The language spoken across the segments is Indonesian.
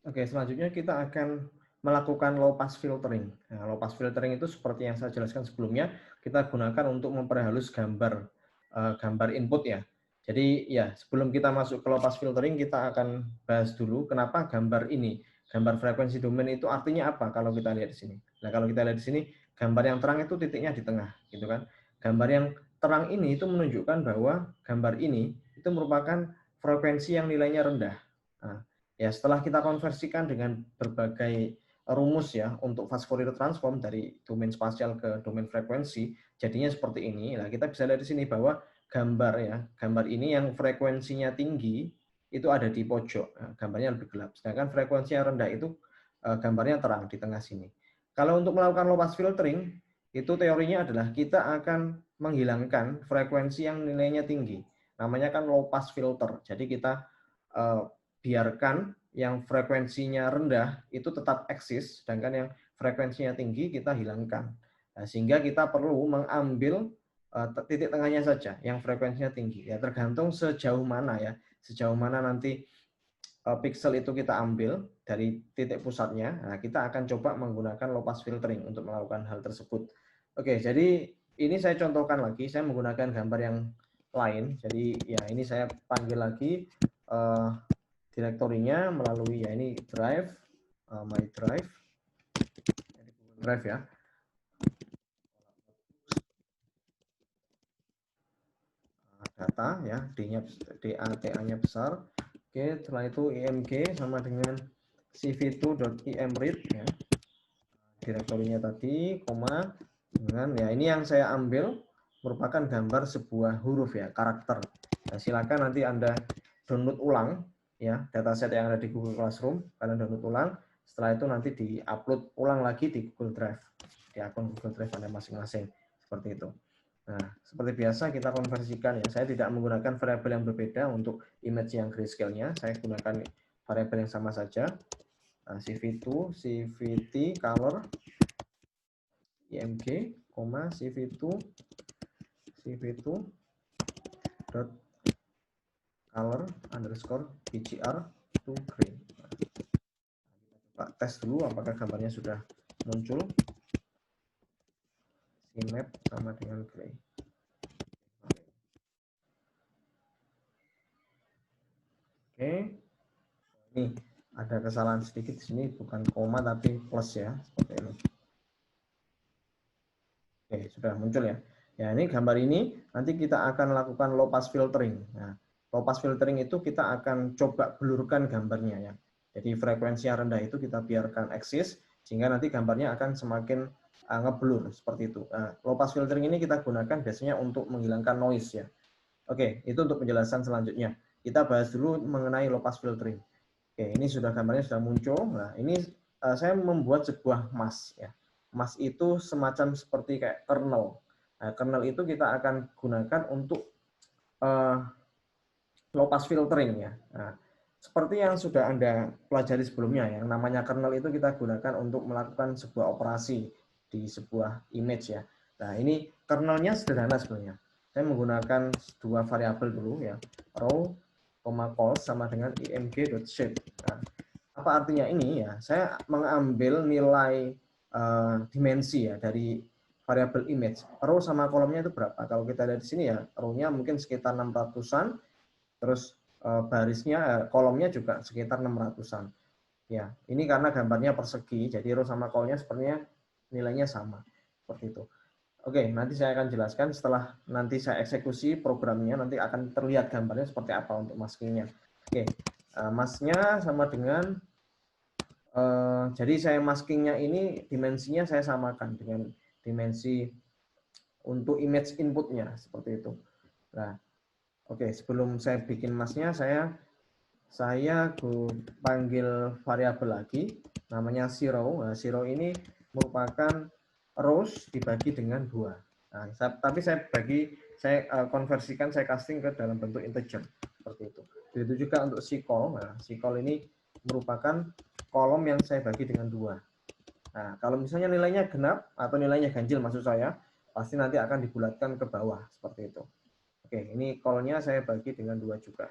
Oke, selanjutnya kita akan melakukan low pass filtering. Nah, low pass filtering itu seperti yang saya jelaskan sebelumnya, kita gunakan untuk memperhalus gambar input ya. Jadi ya, sebelum kita masuk ke low pass filtering, kita akan bahas dulu kenapa gambar ini, gambar frekuensi domain itu artinya apa kalau kita lihat di sini. Nah, kalau kita lihat di sini, gambar yang terang itu titiknya di tengah, gitu kan. Gambar yang terang ini itu menunjukkan bahwa gambar ini itu merupakan frekuensi yang nilainya rendah. Nah, ya, setelah kita konversikan dengan berbagai rumus ya untuk fast Fourier transform dari domain spasial ke domain frekuensi, jadinya seperti ini. Nah, kita bisa lihat di sini bahwa gambar ini yang frekuensinya tinggi itu ada di pojok, nah, gambarnya lebih gelap. Sedangkan frekuensi yang rendah itu gambarnya terang di tengah sini. Kalau untuk melakukan low pass filtering, itu teorinya adalah kita akan menghilangkan frekuensi yang nilainya tinggi. Namanya kan low pass filter. Jadi kita biarkan yang frekuensinya rendah itu tetap eksis, sedangkan yang frekuensinya tinggi kita hilangkan. Nah, sehingga kita perlu mengambil titik tengahnya saja yang frekuensinya tinggi. Ya, tergantung sejauh mana nanti pixel itu kita ambil dari titik pusatnya. Nah, kita akan coba menggunakan low pass filtering untuk melakukan hal tersebut. Oke, jadi ini saya contohkan lagi, saya menggunakan gambar yang lain. Jadi ya ini saya panggil lagi direktorinya melalui ya ini drive, my drive, drive ya, data ya, DATA-nya besar. Oke, setelah itu img sama dengan cv2.imread ya, direktorinya tadi, koma dengan ya ini yang saya ambil merupakan gambar sebuah huruf ya, karakter. Nah, silakan nanti Anda download ulang ya dataset yang ada di Google Classroom, kalian download ulang. Setelah itu nanti di-upload ulang lagi di Google Drive, di akun Google Drive Anda masing-masing seperti itu. Nah, seperti biasa kita konversikan ya. Saya tidak menggunakan variabel yang berbeda untuk image yang grayscale-nya. Saya gunakan variabel yang sama saja. Nah, CV2, CVT, color, img, CV2, CV2 dot color underscore bgr to green. Nah, kita tes dulu apakah gambarnya sudah muncul. Cmap sama dengan gray. Oke, ini ada kesalahan sedikit di sini, bukan koma tapi plus ya, seperti ini. Oke, sudah muncul ya. Ya, ini gambar ini nanti kita akan lakukan low pass filtering. Nah, low pass filtering itu kita akan coba blurkan gambarnya ya. Jadi frekuensi yang rendah itu kita biarkan eksis sehingga nanti gambarnya akan semakin ngeblur seperti itu. Nah, low pass filtering ini kita gunakan biasanya untuk menghilangkan noise ya. Oke, itu untuk penjelasan selanjutnya. Kita bahas dulu mengenai low pass filtering. Oke, ini sudah gambarnya sudah muncul. Nah, ini saya membuat sebuah mask ya. Mask itu semacam seperti kayak kernel. Nah, kernel itu kita akan gunakan untuk low pass filtering ya. Nah, seperti yang sudah Anda pelajari sebelumnya, yang namanya kernel itu kita gunakan untuk melakukan sebuah operasi di sebuah image ya. Nah, ini kernelnya sederhana sebenarnya. Saya menggunakan dua variabel dulu ya, row, call sama dengan img.shape. Nah, apa artinya ini ya? Saya mengambil nilai dimensi ya dari variabel image. Row sama kolomnya itu berapa? Kalau kita lihat di sini ya, row-nya mungkin sekitar 600-an, terus barisnya kolomnya juga sekitar 600-an. Ya, ini karena gambarnya persegi, jadi row sama kolomnya sepertinya nilainya sama. Seperti itu. Oke, nanti saya akan jelaskan setelah nanti saya eksekusi programnya, nanti akan terlihat gambarnya seperti apa untuk maskingnya. Oke, masknya sama dengan jadi saya maskingnya ini dimensinya saya samakan dengan dimensi untuk image inputnya seperti itu. Nah, oke, sebelum saya bikin masknya, saya panggil variabel lagi, namanya zero. Nah, zero ini merupakan rows dibagi dengan 2. Nah, tapi saya konversikan, saya casting ke dalam bentuk integer seperti itu. Begitu juga untuk si-call. Nah, si-call ini merupakan kolom yang saya bagi dengan 2. Nah, kalau misalnya nilainya genap atau nilainya ganjil maksud saya, pasti nanti akan dibulatkan ke bawah seperti itu. Oke, ini call-nya saya bagi dengan 2 juga.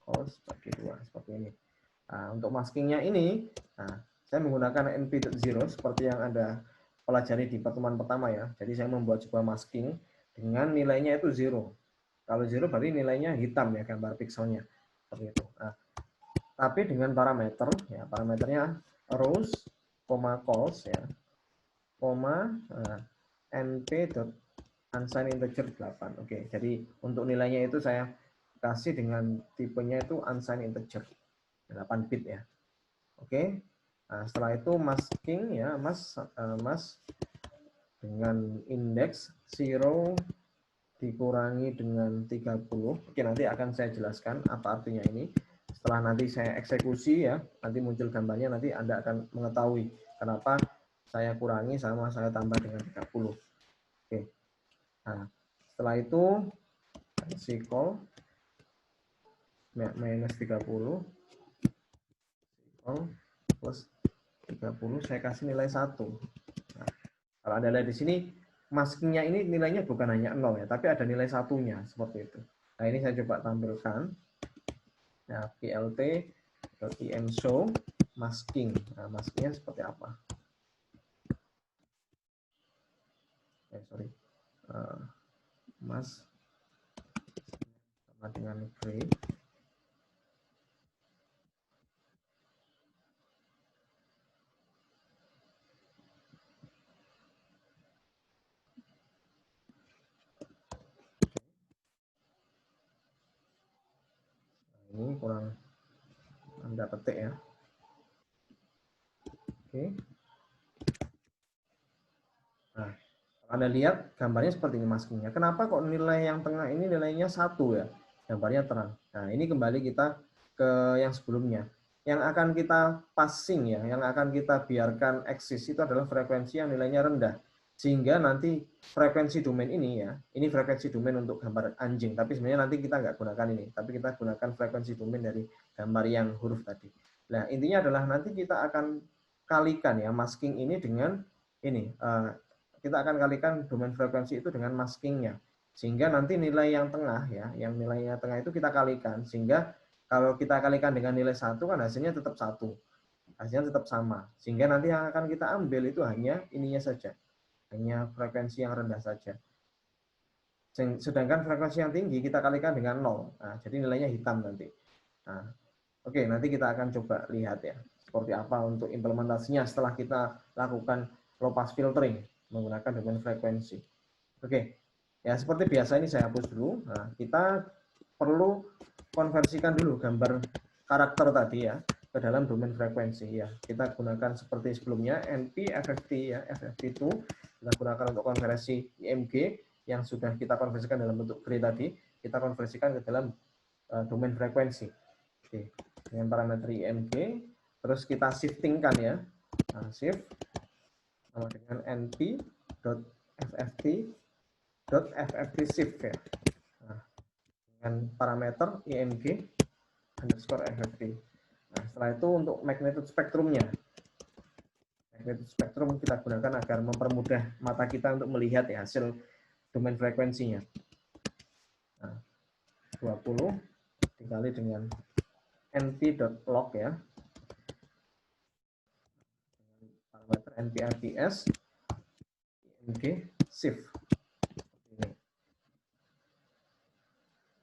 Call bagi 2 seperti ini. Nah, untuk maskingnya ini, nah, saya menggunakan NP.0 seperti yang Anda pelajari di pertemuan pertama ya. Jadi saya membuat sebuah masking dengan nilainya itu 0. Kalau 0 berarti nilainya hitam ya, gambar pixelnya. Seperti itu. Nah, tapi dengan parameter, ya parameternya rows, calls ya, np.unsigned integer 8. Oke, jadi untuk nilainya itu saya kasih dengan tipenya itu unsigned integer 8 bit ya. Oke. Nah, setelah itu masking ya, mas dengan indeks 0 dikurangi dengan 30. Oke, nanti akan saya jelaskan apa artinya ini. Setelah nanti saya eksekusi ya, nanti muncul gambarnya, nanti Anda akan mengetahui kenapa saya kurangi sama saya tambah dengan 30. Oke. Nah, setelah itu si call minus 30 call plus 30 saya kasih nilai 1. Nah, kalau Anda lihat di sini maskingnya ini nilainya bukan hanya 0 ya, tapi ada nilai satunya seperti itu. Nah, ini saya coba tampilkan. Nah, plt.imshow masking. Nah, maskingnya seperti apa? Sorry. Mas sama dengan gray. Ini kurang Anda petik ya. Oke. Nah, Anda lihat gambarnya seperti ini maskingnya. Kenapa kok nilai yang tengah ini nilainya 1 ya? Gambarnya terang. Nah, ini kembali kita ke yang sebelumnya. Yang akan kita passing ya, yang akan kita biarkan eksis itu adalah frekuensi yang nilainya rendah. Sehingga nanti frekuensi domain ini ya, ini frekuensi domain untuk gambar anjing, tapi sebenarnya nanti kita nggak gunakan ini, tapi kita gunakan frekuensi domain dari gambar yang huruf tadi. Nah, intinya adalah nanti kita akan kalikan ya masking ini dengan ini, kita akan kalikan domain frekuensi itu dengan maskingnya. Sehingga nanti nilai yang tengah ya, yang nilainya tengah itu kita kalikan. Sehingga kalau kita kalikan dengan nilai 1 kan hasilnya tetap 1. Hasilnya tetap sama. Sehingga nanti yang akan kita ambil itu hanya ininya saja. Hanya frekuensi yang rendah saja. Sedangkan frekuensi yang tinggi kita kalikan dengan 0. Nah, jadi nilainya hitam nanti. Nah, oke, nanti kita akan coba lihat ya. Seperti apa untuk implementasinya setelah kita lakukan low pass filtering menggunakan domain frekuensi. Oke, ya seperti biasa ini saya hapus dulu. Nah, kita perlu konversikan dulu gambar karakter tadi ya ke dalam domain frekuensi ya. Kita gunakan seperti sebelumnya NP FFT ya, FFT itu kita gunakan untuk konversi IMG yang sudah kita konversikan dalam bentuk gray tadi, kita konversikan ke dalam domain frekuensi. Oke, dengan parameter IMG, terus kita shiftingkan ya. Nah, shift sama dengan np.fft shift ya. Nah, dengan parameter img underscore fft. Nah, setelah itu untuk magnitude spektrumnya. Magnitude spektrum kita gunakan agar mempermudah mata kita untuk melihat ya, hasil domain frekuensinya. Nah, 20 dikali dengan np.log ya. Parameter nprds img shift.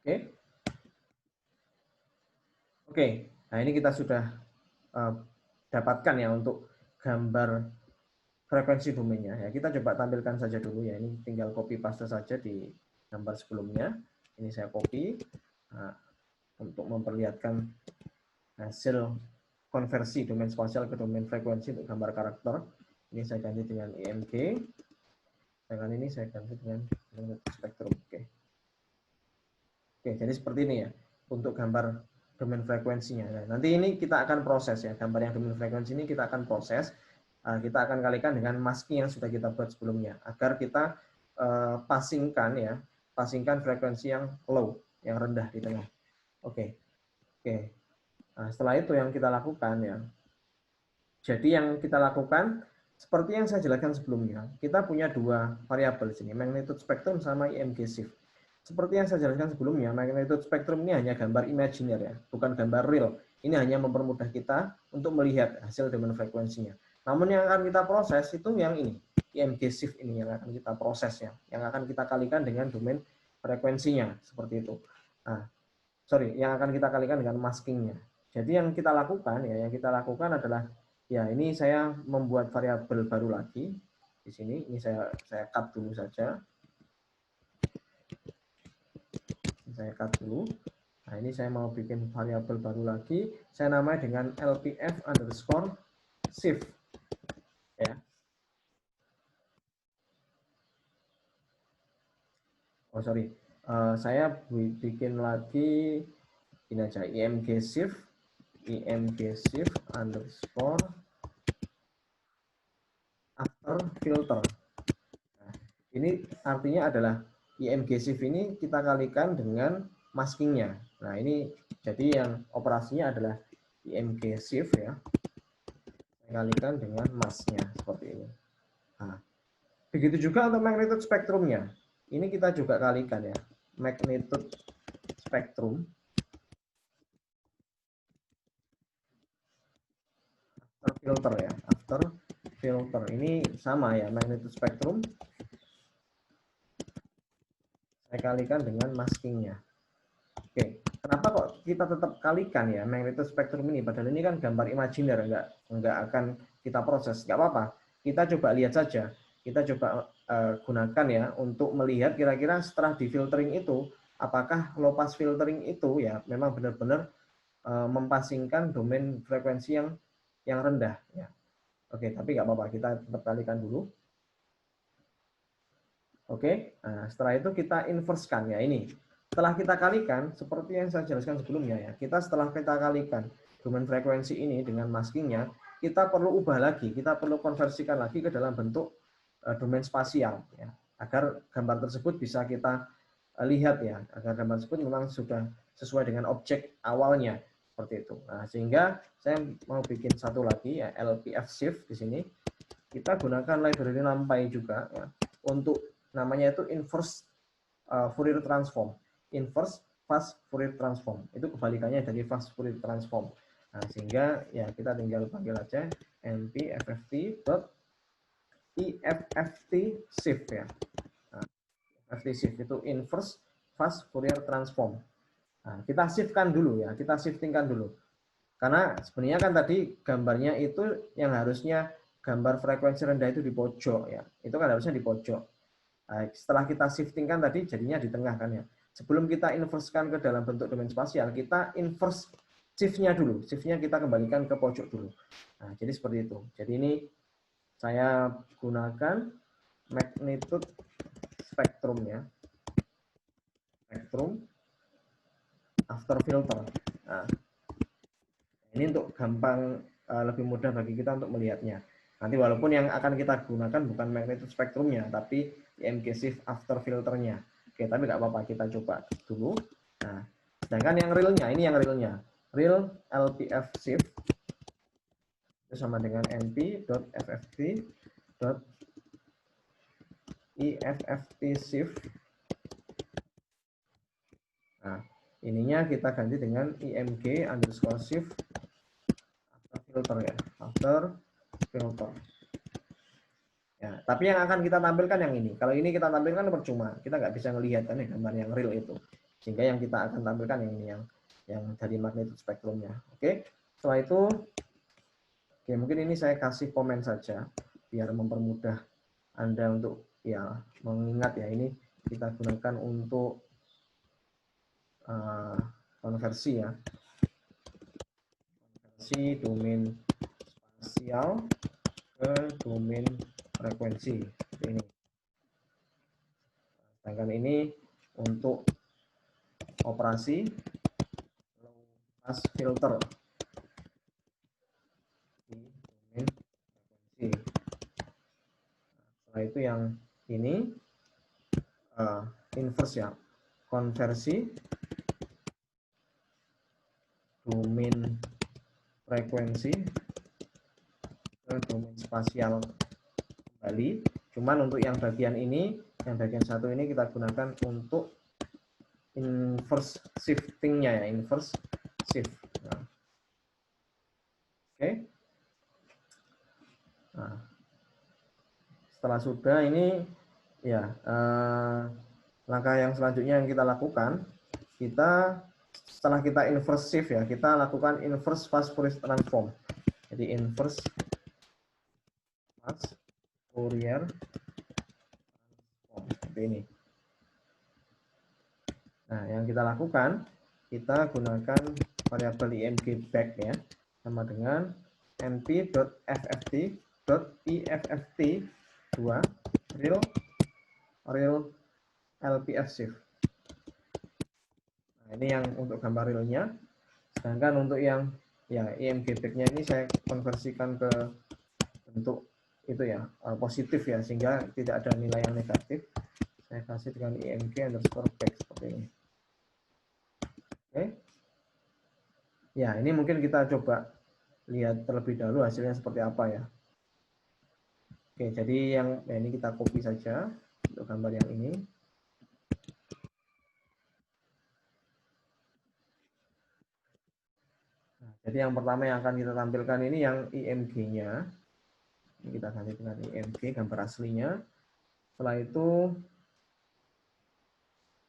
Oke. Oke, nah ini kita sudah dapatkan ya untuk gambar frekuensi domainnya. Ya, kita coba tampilkan saja dulu ya. Ini tinggal copy paste saja di gambar sebelumnya. Ini saya copy untuk memperlihatkan hasil konversi domain spasial ke domain frekuensi untuk gambar karakter. Ini saya ganti dengan IMG. Dengan ini saya ganti dengan spektrum. Oke. Oke, jadi seperti ini ya untuk gambar domain frekuensinya. Nah, nanti ini kita akan proses ya, gambar yang domain frekuensi ini kita akan proses. Kita akan kalikan dengan masking yang sudah kita buat sebelumnya agar kita passingkan ya, passingkan frekuensi yang low, yang rendah di tengah. Oke. Nah, setelah itu yang kita lakukan ya. Jadi yang kita lakukan seperti yang saya jelaskan sebelumnya, kita punya dua variabel di sini, magnitude spectrum sama IMG shift. Seperti yang saya jelaskan sebelumnya, magnitude spektrum ini hanya gambar imajiner ya, bukan gambar real. Ini hanya mempermudah kita untuk melihat hasil domain frekuensinya. Namun yang akan kita proses itu yang ini, IMG shift ini yang akan kita proses ya, yang akan kita kalikan dengan domain frekuensinya seperti itu. Nah, yang akan kita kalikan dengan maskingnya. Jadi yang kita lakukan adalah ya ini saya membuat variabel baru lagi di sini. Ini saya cut dulu saja. Saya cut dulu. Nah, ini saya mau bikin variabel baru lagi. Saya namai dengan LPF_shift. Ya. Oh, sorry. Saya bikin lagi ini aja, IMG shift underscore after filter. Nah, ini artinya adalah IMG shift ini kita kalikan dengan maskingnya. Nah, ini jadi yang operasinya adalah IMG shift ya, kalikan dengan masknya seperti ini. Nah, begitu juga untuk magnitude spektrumnya. Ini kita juga kalikan ya, magnitude spektrum after filter ya, after filter ini sama ya, magnitude spektrum saya kalikan dengan maskingnya. Oke, kenapa kok kita tetap kalikan ya magnitude spektrum ini? Padahal ini kan gambar imajiner, nggak akan kita proses. Nggak apa-apa, kita coba lihat saja. Kita coba gunakan ya untuk melihat kira-kira setelah di filtering itu, apakah low pass filtering itu ya memang benar-benar mempasingkan domain frekuensi yang rendah. Ya. Oke, tapi nggak apa-apa, kita tetap kalikan dulu. Oke, nah setelah itu kita inversekan ya ini. Setelah kita kalikan, seperti yang saya jelaskan sebelumnya ya, setelah kita kalikan domain frekuensi ini dengan maskingnya, kita perlu ubah lagi, kita perlu konversikan lagi ke dalam bentuk domain spasial ya, agar gambar tersebut bisa kita lihat ya, agar gambar tersebut memang sudah sesuai dengan objek awalnya seperti itu. Nah, sehingga saya mau bikin satu lagi ya, LPF shift di sini. Kita gunakan library NumPy juga ya, untuk namanya itu inverse Fourier transform. Inverse fast Fourier transform. Itu kebalikannya dari fast Fourier transform. Nah, sehingga ya kita tinggal panggil aja npfft.ifft shift ya. Nah, FFT shift itu inverse fast Fourier transform. Nah, kita shiftkan dulu ya, kita shiftingkan dulu. Karena sebenarnya kan tadi gambarnya itu yang harusnya gambar frekuensi rendah itu di pojok ya. Itu kan harusnya di pojok. Nah, setelah kita shifting kan tadi jadinya di tengah kan ya. Sebelum kita inversekan ke dalam bentuk domain spasial, kita inverse shift-nya dulu. Shift-nya kita kembalikan ke pojok dulu. Nah, jadi seperti itu. Jadi ini saya gunakan magnitude spektrum ya. Spektrum after filter. Nah, ini untuk gampang lebih mudah bagi kita untuk melihatnya. Nanti walaupun yang akan kita gunakan bukan magnitude spektrumnya, tapi IMG shift after filternya. Oke, tapi nggak apa-apa, kita coba dulu. Nah, sedangkan yang realnya, ini yang realnya. Real LPF shift itu sama dengan np.fft.ifft shift. Nah, ininya kita ganti dengan IMG underscore shift after filter ya, after filter. Ya, tapi yang akan kita tampilkan yang ini. Kalau ini kita tampilkan percuma, kita nggak bisa melihat kan gambar yang real itu. Sehingga yang kita akan tampilkan yang ini yang dari magnitude spektrumnya. Oke, setelah itu, oke mungkin ini saya kasih komen saja biar mempermudah Anda untuk ya mengingat ya ini kita gunakan untuk konversi ya, konversi domain spasial ke domain frekuensi ini. Sedangkan ini untuk operasi low pass filter di domain frekuensi. Setelah itu yang ini inverse ya, konversi domain frekuensi ke domain spasial kembali. Cuman untuk yang bagian ini, yang bagian satu ini kita gunakan untuk inverse shiftingnya ya, inverse shift. Nah, Oke. Nah, setelah sudah ini ya langkah yang selanjutnya yang kita lakukan, setelah kita inverse shift ya, kita lakukan inverse fast Fourier transform. Jadi inverse fast Fourier transform seperti ini. Nah, yang kita lakukan, kita gunakan variabel img back ya, sama dengan np.fft.ifft2 real LPF shift. Nah, ini yang untuk gambar realnya. Sedangkan untuk yang ya img back-nya ini saya konversikan ke bentuk itu ya positif ya, sehingga tidak ada nilai yang negatif. Saya kasih dengan img underscore back seperti ini. Oke. Ya, ini mungkin kita coba lihat terlebih dahulu hasilnya seperti apa ya. Oke, jadi yang ini kita copy saja untuk gambar yang ini. Nah, jadi yang pertama yang akan kita tampilkan ini yang IMG-nya. Ini kita ganti dengan IMG, gambar aslinya. Setelah itu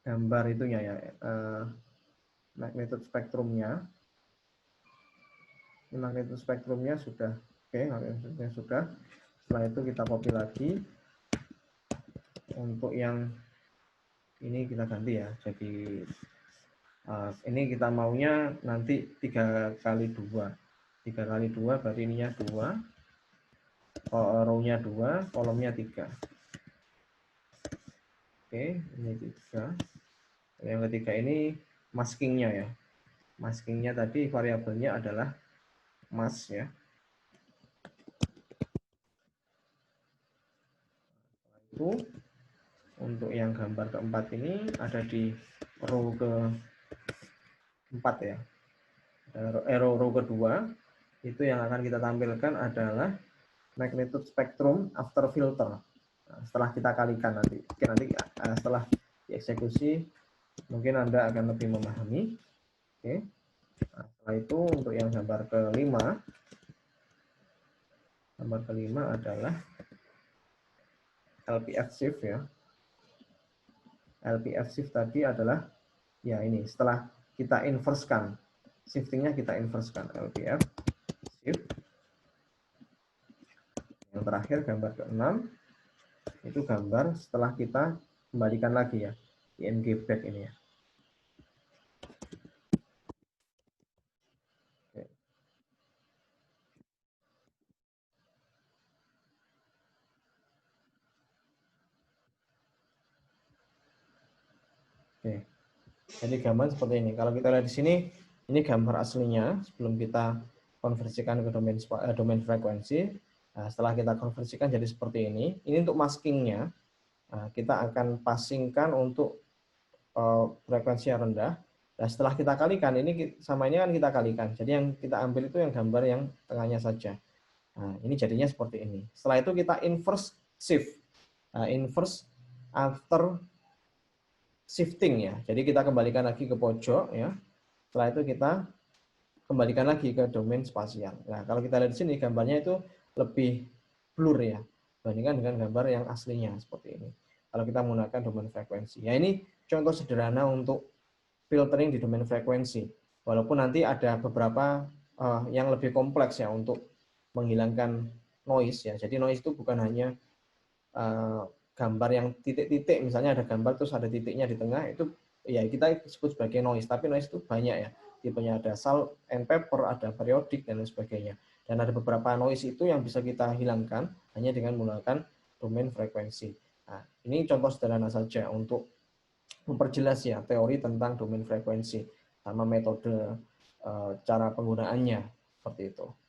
gambar itunya ya, magnitude spektrumnya. Ini magnitude spektrumnya sudah, oke, magnitude sudah. Setelah itu kita copy lagi. Untuk yang ini kita ganti ya, jadi ini kita maunya nanti 3 kali 2. 3 kali 2 berarti ininya 2, row-nya 2, kolomnya 3. Oke, ini 3. Yang ketiga ini masking-nya ya. Masking-nya tadi variabelnya adalah mask ya. Itu untuk yang gambar keempat ini ada di row keempat ya. Row kedua itu yang akan kita tampilkan adalah magnitude spectrum after filter. Nah, setelah kita kalikan nanti, setelah dieksekusi mungkin Anda akan lebih memahami. Oke. Nah, setelah itu untuk yang gambar kelima adalah LPF shift ya. LPF shift tadi adalah ya ini setelah kita inversekan, shiftingnya kita inversekan LPF shift. Yang terakhir gambar ke-6 itu gambar setelah kita kembalikan lagi ya IMG back ini ya. Oke. Jadi gambar seperti ini. Kalau kita lihat di sini, ini gambar aslinya sebelum kita konversikan ke domain frekuensi. Nah, setelah kita konversikan jadi seperti ini. Ini untuk maskingnya. Nah, kita akan passingkan untuk frekuensi yang rendah. Nah, setelah kita kalikan, ini sama ini kan kita kalikan. Jadi yang kita ambil itu yang gambar yang tengahnya saja. Nah, ini jadinya seperti ini. Setelah itu kita inverse shift. Nah, inverse after shifting ya. Jadi kita kembalikan lagi ke pojok ya. Setelah itu kita kembalikan lagi ke domain spasial. Nah, kalau kita lihat di sini gambarnya itu lebih blur ya dibandingkan dengan gambar yang aslinya seperti ini. Kalau kita menggunakan domain frekuensi. Ya, ini contoh sederhana untuk filtering di domain frekuensi. Walaupun nanti ada beberapa yang lebih kompleks ya untuk menghilangkan noise ya. Jadi noise itu bukan hanya gambar yang titik-titik, misalnya ada gambar terus ada titiknya di tengah, itu ya kita sebut sebagai noise. Tapi noise itu banyak ya, tipenya ada salt and pepper, ada periodic dan lain sebagainya. Dan ada beberapa noise itu yang bisa kita hilangkan hanya dengan menggunakan domain frekuensi. Nah, ini contoh sederhana saja untuk memperjelas ya teori tentang domain frekuensi sama metode cara penggunaannya seperti itu.